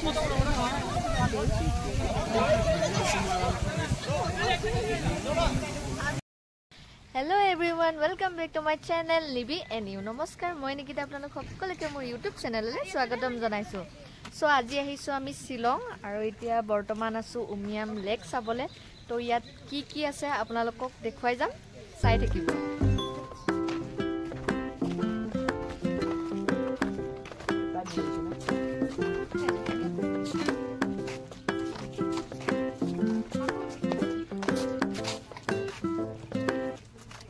Hello everyone, welcome back to my channel Libby and you. Namaskar, moi Nikita apnalok সকলোকে মোৰ YouTube চেনেললে স্বাগতম জনাইছো। So আজি আহিছো আমি শিলং আৰু এতিয়া বৰ্তমান আছো উমিয়াম লেক চাবলে। তো ইয়াত কি কি আছে আপোনালোকক দেখুৱাই যাম, চাই থাকিব।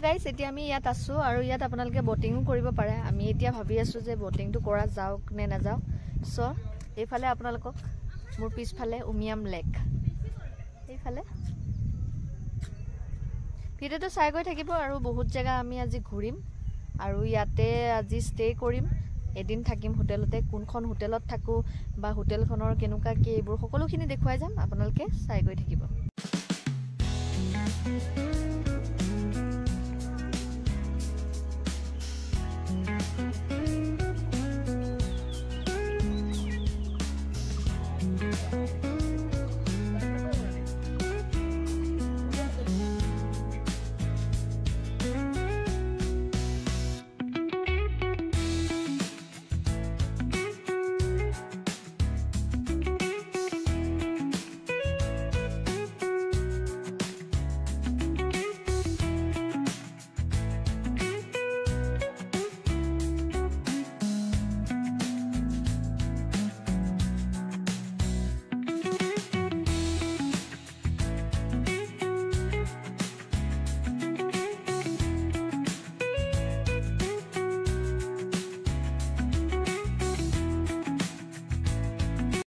গাইস এতিয়া আমি ইয়াত আছো আৰু ইয়াত আপোনালোকে বোটিংও কৰিব পাৰে। আমি এতিয়া ভাবি আছো যে বোটিংটো কৰা যাওক নে না যাওক। সো এইফালে আপোনালোকক মোৰ পিছফালে উমিয়াম লেক, এইফালে ভিডিওটো চাই গৈ থাকিব আৰু বহুত জায়গা আমি আজি ঘূৰিম আৰু ইয়াতে আজি ষ্টে কৰিম। এদিন থাকিম হোটেলতে, কোনখন হোটেলত থাকো বা হোটেলখনৰ কেনেকুৱা কি এইবোৰ সকলোখিনি দেখুৱাই যাম, আপোনালোকে চাই গৈ থাকিব।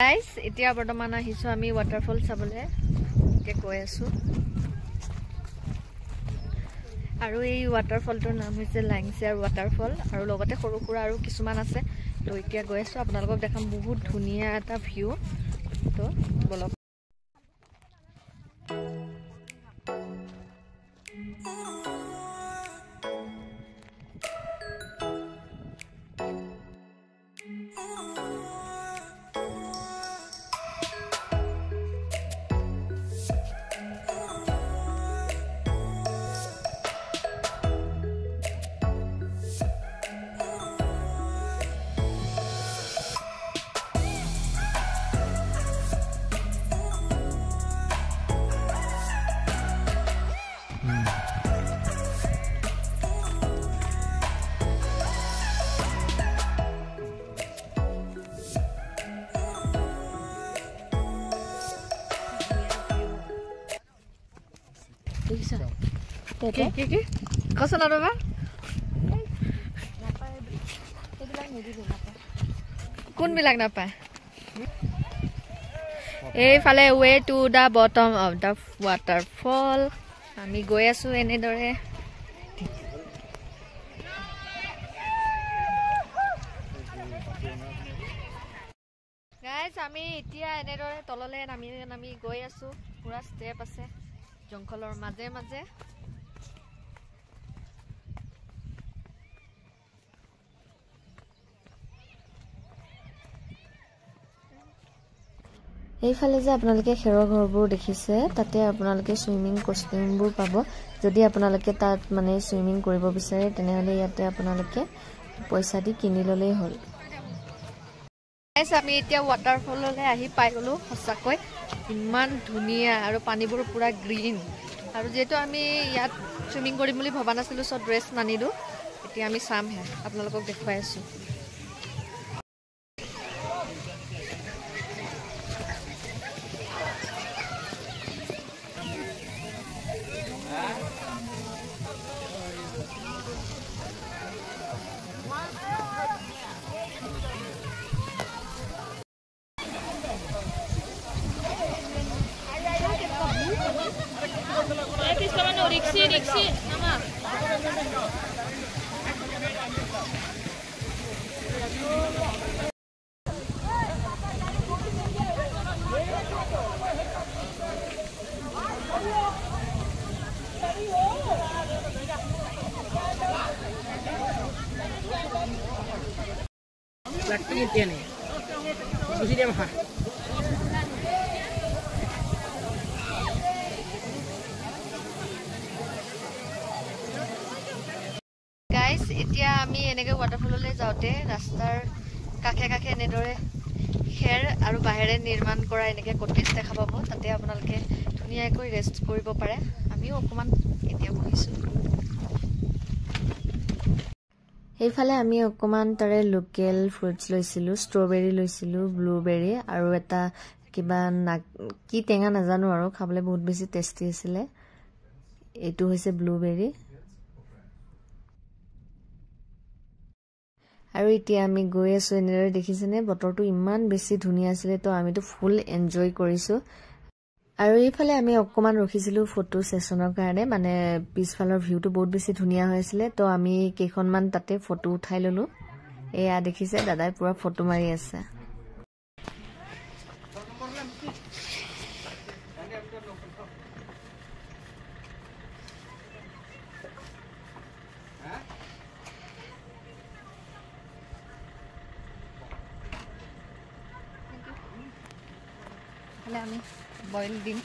গাইস এতিয়া বৰ্তমান আহিছো আমি ওয়াটাৰফল চাবলে, কে কৈ আছো। আৰু এই ওয়াটাৰফলটোৰ নাম হৈছে লাংচাৰ ওয়াটাৰফল আৰু লগতে সৰু সৰু আৰু কিছুমান আছে। তো এতিয়া গৈ আছো, আপোনালোকক দেখাম। বহুত ধুনীয়া এটা ভিউ। তো বলক। কচোন আৰু বা কোনবিলাক নাপায়? এইফালে way to the bottom of the waterfall আমি গৈ আছো এনেদৰে। গাইজ আমি এতিয়া এনেদৰে তললে নামি গৈ আছো। পুৰা ষ্টেপ আছে জংঘলৰ মাজে মাজে। এইফালে যে আপোনালোকে খেৰৰ ঘৰবোৰ দেখিছে, তাতে আপোনালোকে সুইমিং কষ্টিউমবোৰ পাব। যদি আপোনালোকে তাত মানে সুইমিং কৰিব বিচাৰে তেনেহলে ইয়াতে আপোনালোকে পইচা দি কিনি ললেই হ'ল। গাইস আমি এতিয়া ওয়াটাৰফললৈ আহি পাই গলো। সঁচাকৈ ইমান ধুনীয়া আৰু পানীবোৰ পুৰা গ্ৰীন। আৰু যেহেতু আমি ইয়াত সুইমিং কৰিম বুলি ভবা নাছিলো, সব ড্ৰেছ নানিলো। এতিয়া আমি চামহে, আপোনালোকক দেখুৱাই আছো। Riksi nama Laki dia nih. Mesti dia mah. ৱাটাৰফললৈ যাওঁতে ৰাস্তাৰ কাষে কাষে এনেদৰে খেৰ আৰু বাঁহেৰে নিৰ্মাণ কৰা এনেকৈ কটেজ দেখা পাব। তাতে আপোনালোকে ধুনীয়াকৈ ৰেষ্ট কৰিব পাৰে। আমিও অকণমান এতিয়া বহিছোঁ। সেইফালে আমি অকণমান তাৰে লোকেল ফ্ৰুটছ লৈছিলোঁ, ষ্ট্ৰবেৰী লৈছিলোঁ, ব্লুবেৰী আৰু এটা কিবা কি টেঙা নাজানো আৰু খাবলৈ বহুত বেছি টেষ্টি আছিলে। এইটো হৈছে ব্লুবেৰী। আৰু এতিয়া আমি গৈ আছোঁ। এনেদৰে দেখিছেনে বতৰটো ইমান বেছি ধুনীয়া আছিলে, তো আমিতো ফুল এনজয় কৰিছোঁ। আৰু এইফালে আমি অকণমান ৰখিছিলোঁ ফটো ছেশ্যনৰ কাৰণে, মানে পিছফালৰ ভিউটো বহুত বেছি ধুনীয়া হৈ আছিলে, তো আমি কেইখনমান তাতে ফটো উঠাই ল'লোঁ। এয়া দেখিছে দাদাই পুৰা ফটো মাৰি আছে। আমি বইল দিম।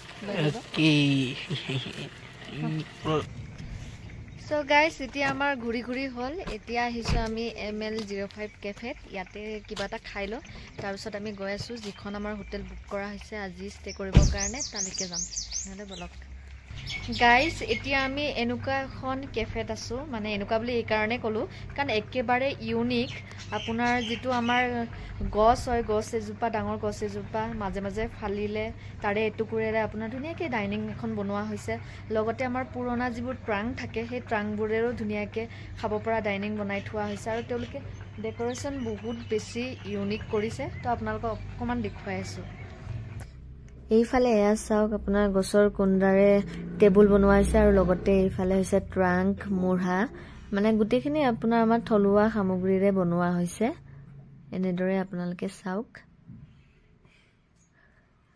সো গাইজ এতিয়া আমাৰ ঘূৰি ঘূৰি হ'ল। এতিয়া আহিছোঁ আমি ML05 কেফেত। ইয়াতে কিবা এটা খাই লওঁ, তাৰপিছত আমি গৈ আছোঁ যিখন আমাৰ হোটেল বুক কৰা হৈছে আজি ষ্টে কৰিবৰ কাৰণে, তালৈকে যাম। নহ'লে বলক গাইজ, এতিয়া আমি এনেকুৱা এখন কেফেত আছোঁ। মানে এনেকুৱা বুলি এইকাৰণে ক'লোঁ কাৰণ একেবাৰে ইউনিক। আপোনাৰ যিটো আমাৰ গছ হয়, গছ এজোপা, ডাঙৰ গছ এজোপা মাজে মাজে ফালিলে তাৰে এটুকুৰেৰে আপোনাৰ ধুনীয়াকৈ ডাইনিং এখন বনোৱা হৈছে। লগতে আমাৰ পুৰণা যিবোৰ ট্ৰাংক থাকে, সেই ট্ৰাংকবোৰেৰো ধুনীয়াকৈ খাব পৰা ডাইনিং বনাই থোৱা হৈছে। আৰু তেওঁলোকে ডেক'ৰেশ্যন বহুত বেছি ইউনিক কৰিছে, তো আপোনালোকক অকণমান দেখুৱাই আছোঁ। এইফালে এয়া চাওক, আপোনাৰ গছৰ কুণ্ডাৰে টেবুল বনোৱা হৈছে আৰু লগতে এইফালে হৈছে ট্ৰাংক, মুঢ়া, মানে গোটেইখিনি আপোনাৰ আমাৰ থলুৱা সামগ্ৰীৰে বনোৱা হৈছে। এনেদৰে আপোনালোকে চাওক।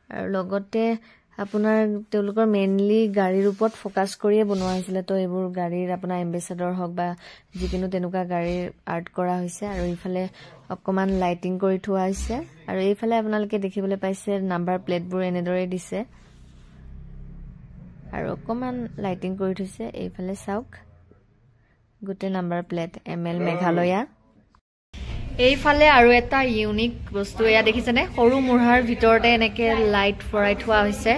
আৰু লগতে আপোনাৰ তেওঁলোকৰ মেইনলি গাড়ীৰ ওপৰত ফ'কাছ কৰিয়ে বনোৱা হৈছিলে, তো এইবোৰ গাড়ীৰ আপোনাৰ এম্বেচাডৰ হওক বা যিকোনো তেনেকুৱা গাড়ীৰ আৰ্ট কৰা হৈছে। আৰু এইফালে অকণমান লাইটিং কৰি থোৱা হৈছে। আৰু এইফালে আপোনালোকে দেখিবলৈ পাইছে নাম্বাৰ প্লেটবোৰ এনেদৰে দিছে আৰু অকণমান লাইটিং কৰি থৈছে। এইফালে চাওক গোটেই নাম্বাৰ প্লেট ML মেঘালয়া। এইফালে আৰু এটা ইউনিক বস্তু এয়া দেখিছেনে, সৰু মুঢ়াৰ ভিতৰতে এনেকৈ লাইট ভৰাই থোৱা হৈছে।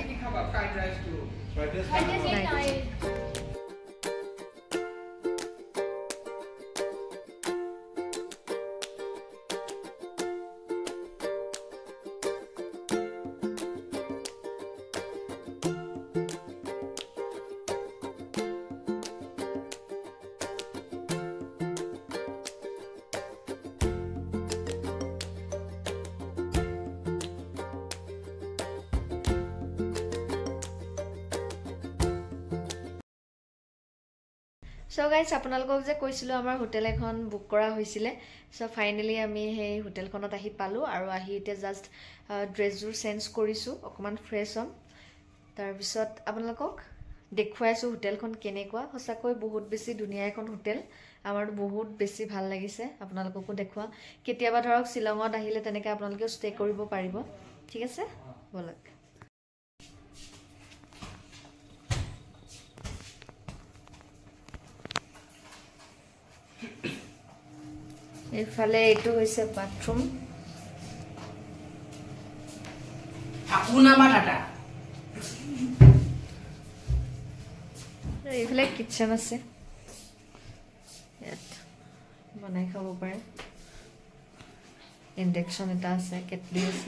সো গাইজ, আপোনালোকক যে কৈছিলোঁ আমাৰ হোটেল এখন বুক কৰা হৈছিলে, সো ফাইনেলি আমি সেই হোটেলখনত আহি পালোঁ। আৰু আহি এতিয়া জাষ্ট ড্ৰেছযোৰ চেঞ্জ কৰিছোঁ, অকণমান ফ্ৰেছ হ'ম। তাৰপিছত আপোনালোকক দেখুৱাইছোঁ হোটেলখন কেনেকুৱা। সঁচাকৈ বহুত বেছি ধুনীয়া এখন হোটেল, আমাৰতো বহুত বেছি ভাল লাগিছে। আপোনালোককো দেখুৱাম। কেতিয়াবা ধৰক শ্বিলঙত আহিলে তেনেকৈ আপোনালোকেও ষ্টে কৰিব পাৰিব। ঠিক আছে, বলক। এইফালে এইটো হৈছে বাথৰুম। এইফালে কিটচেন আছে, ইয়াত বনাই খাব পাৰে। ইণ্ডাকশ্যন এটা আছে, কেটলি আছে।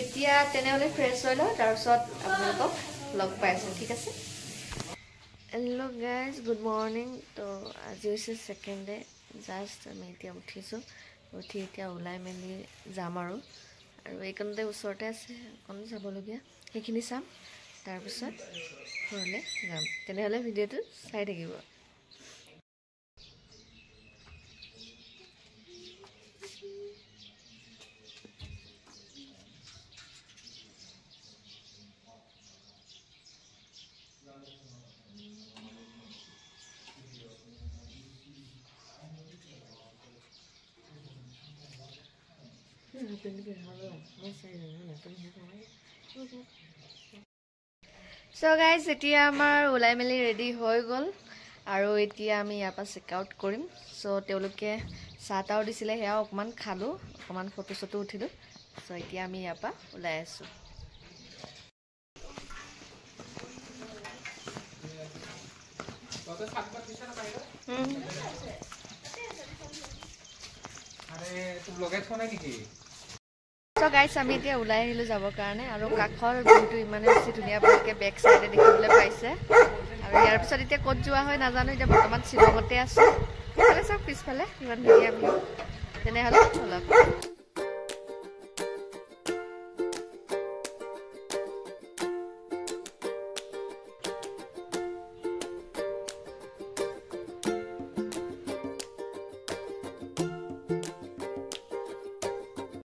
এতিয়া তেনেহ'লে ফ্ৰেছ হৈ লওঁ, তাৰপিছত আপোনালোকক লগ পাই আছোঁ। ঠিক আছে। Hello' guys, good morning. তো আজি হৈছে ছেকেণ্ড ডে। জাষ্ট আমি এতিয়া উঠিছোঁ, উঠি এতিয়া ওলাই মেলি যাম আৰু এইকণতে ওচৰতে আছে অকণ যাবলগীয়া, সেইখিনি চাম, তাৰপিছত ঘৰলৈ যাম। তেনেহ'লে ভিডিঅ'টো চাই থাকিব। So guys, এতিয়া আমাৰ ওলাই মেলি ৰেডি হৈ গ'ল আৰু এতিয়া আমি ইয়াৰ পৰা চেক আউট কৰিম। সো তেওঁলোকে চাহ তাও দিছিলে, সেয়াও অকমান খালো, অকমান ফটো চটো উঠিলো। সো এতিয়া আমি ইয়াৰ পৰা ওলাই আছো। So guys, আমি এতিয়া ওলাই আহিলো যাবৰ কাৰণে আৰু কাখৰ ভিউটো ইমানে বেছি ধুনীয়া ভালকে বেক সাইডে দেখিবলৈ পাইছে আৰু ইয়াৰ পিছত এতিয়া ক'ত যোৱা হয় নাজানো। এতিয়া বৰ্তমান শ্বিলঙতে আছো। তালে সব পিছফালে ইমান ধুনীয়া ভিউ। তেনেহ'লে অলপ